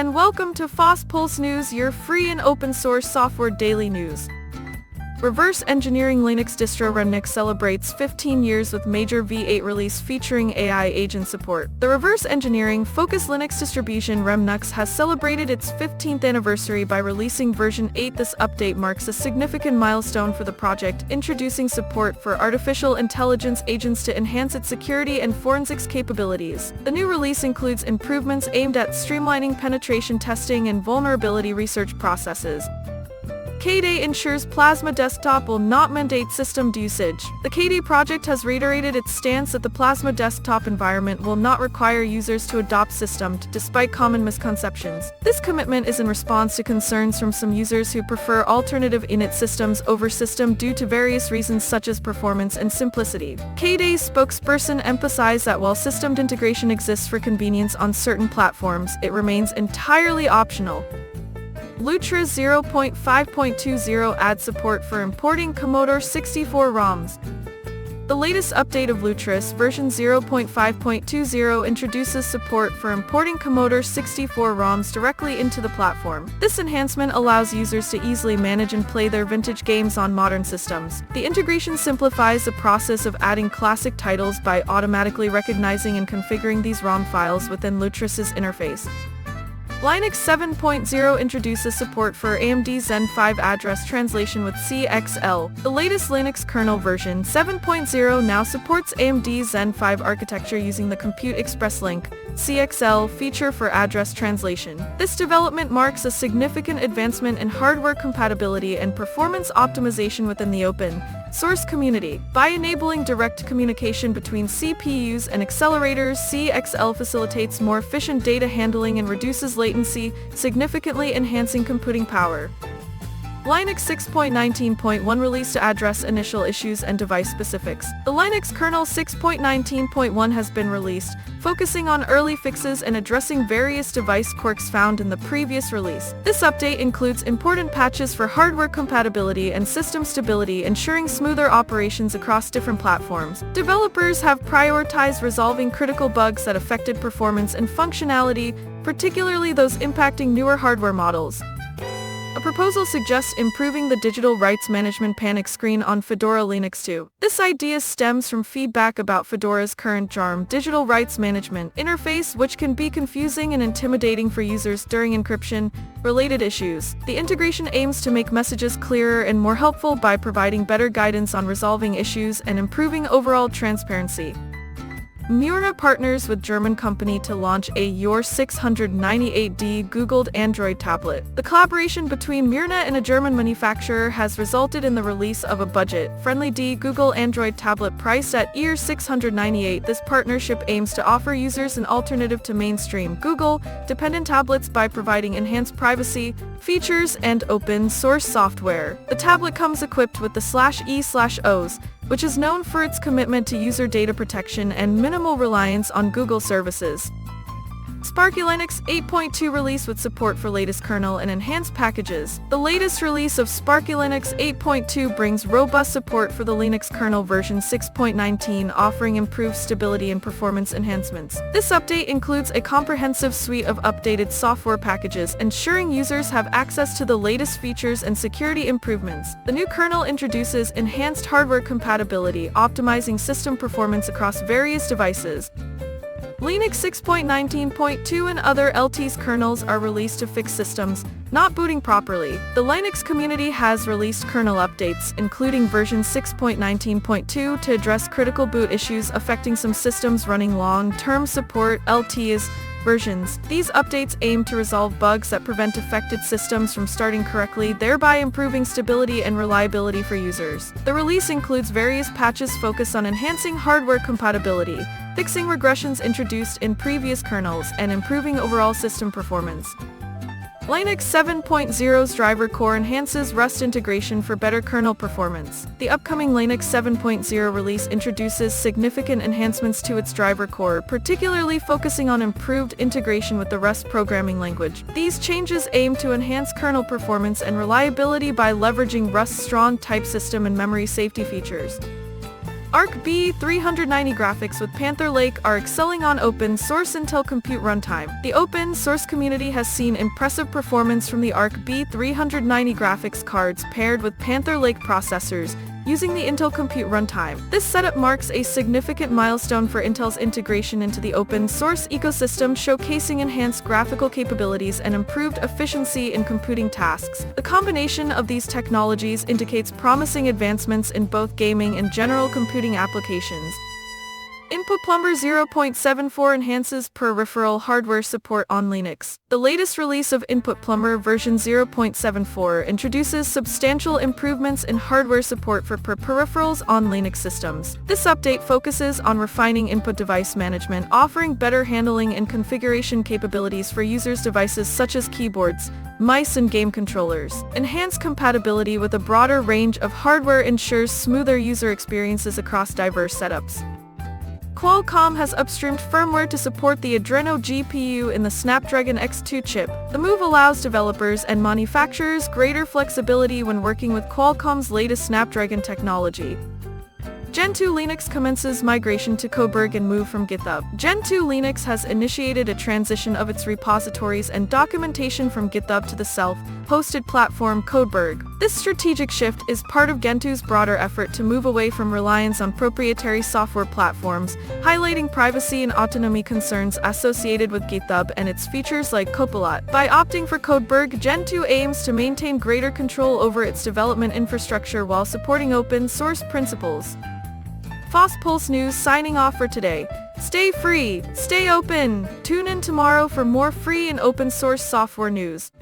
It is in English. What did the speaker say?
and welcome to FOSS Pulse News, your free and open source software daily news. Reverse engineering Linux distro REMnux celebrates 15 years with major V8 release featuring AI agent support. The reverse engineering focused Linux distribution REMnux has celebrated its 15th anniversary by releasing version 8. This update marks a significant milestone for the project, introducing support for artificial intelligence agents to enhance its security and forensics capabilities. The new release includes improvements aimed at streamlining penetration testing and vulnerability research processes. KDE ensures Plasma Desktop will not mandate system usage. The KDE project has reiterated its stance that the Plasma Desktop environment will not require users to adopt system, despite common misconceptions. This commitment is in response to concerns from some users who prefer alternative init systems over system due to various reasons such as performance and simplicity. KDE's spokesperson emphasized that while system integration exists for convenience on certain platforms, it remains entirely optional. Lutris 0.5.20 adds support for importing Commodore 64 ROMs. The latest update of Lutris, version 0.5.20, introduces support for importing Commodore 64 ROMs directly into the platform. This enhancement allows users to easily manage and play their vintage games on modern systems. The integration simplifies the process of adding classic titles by automatically recognizing and configuring these ROM files within Lutris's interface. Linux 7.0 introduces support for AMD Zen 5 address translation with CXL. The latest Linux kernel version 7.0 now supports AMD Zen 5 architecture using the Compute Express Link (CXL) feature for address translation. This development marks a significant advancement in hardware compatibility and performance optimization within the open source community. By enabling direct communication between CPUs and accelerators, CXL facilitates more efficient data handling and reduces latency, significantly enhancing computing power. Linux 6.19.1 release to address initial issues and device specifics. The Linux kernel 6.19.1 has been released, focusing on early fixes and addressing various device quirks found in the previous release. This update includes important patches for hardware compatibility and system stability, ensuring smoother operations across different platforms. Developers have prioritized resolving critical bugs that affected performance and functionality, particularly those impacting newer hardware models. A proposal suggests improving the digital rights management panic screen on Fedora Linux 2. This idea stems from feedback about Fedora's current JARM digital rights management interface, which can be confusing and intimidating for users during encryption-related issues. The integration aims to make messages clearer and more helpful by providing better guidance on resolving issues and improving overall transparency. Murena partners with German company to launch a Your 698D Googled Android tablet. The collaboration between Murena and a German manufacturer has resulted in the release of a budget-friendly Google Android tablet priced at €698. This partnership aims to offer users an alternative to mainstream Google-dependent tablets by providing enhanced privacy features and open-source software. The tablet comes equipped with the /E/OS, which is known for its commitment to user data protection and minimal reliance on Google services. SparkyLinux 8.2 release with support for latest kernel and enhanced packages. The latest release of SparkyLinux 8.2 brings robust support for the Linux kernel version 6.19, offering improved stability and performance enhancements. This update includes a comprehensive suite of updated software packages, ensuring users have access to the latest features and security improvements. The new kernel introduces enhanced hardware compatibility, optimizing system performance across various devices. Linux 6.19.2 and other LTS kernels are released to fix systems not booting properly. The Linux community has released kernel updates, including version 6.19.2, to address critical boot issues affecting some systems running long-term support LTS versions. These updates aim to resolve bugs that prevent affected systems from starting correctly, thereby improving stability and reliability for users. The release includes various patches focused on enhancing hardware compatibility, fixing regressions introduced in previous kernels, and improving overall system performance. Linux 7.0's driver core enhances Rust integration for better kernel performance. The upcoming Linux 7.0 release introduces significant enhancements to its driver core, particularly focusing on improved integration with the Rust programming language. These changes aim to enhance kernel performance and reliability by leveraging Rust's strong type system and memory safety features. Arc B390 graphics with Panther Lake are excelling on open source Intel Compute runtime. The open source community has seen impressive performance from the Arc B390 graphics cards paired with Panther Lake processors using the Intel Compute runtime. This setup marks a significant milestone for Intel's integration into the open source ecosystem, showcasing enhanced graphical capabilities and improved efficiency in computing tasks. The combination of these technologies indicates promising advancements in both gaming and general computing applications. InputPlumber 0.74 enhances peripheral hardware support on Linux. The latest release of InputPlumber version 0.74 introduces substantial improvements in hardware support for peripherals on Linux systems. This update focuses on refining input device management, offering better handling and configuration capabilities for users' devices such as keyboards, mice, and game controllers. Enhanced compatibility with a broader range of hardware ensures smoother user experiences across diverse setups. Qualcomm has upstreamed firmware to support the Adreno GPU in the Snapdragon X2 chip. The move allows developers and manufacturers greater flexibility when working with Qualcomm's latest Snapdragon technology. Gentoo Linux commences migration to Codeberg and move from GitHub. Gentoo Linux has initiated a transition of its repositories and documentation from GitHub to the self-hosted platform Codeberg. This strategic shift is part of Gentoo's broader effort to move away from reliance on proprietary software platforms, highlighting privacy and autonomy concerns associated with GitHub and its features like Copilot. By opting for Codeberg, Gentoo aims to maintain greater control over its development infrastructure while supporting open source principles. FOSS Pulse News signing off for today. Stay free, stay open. Tune in tomorrow for more free and open source software news.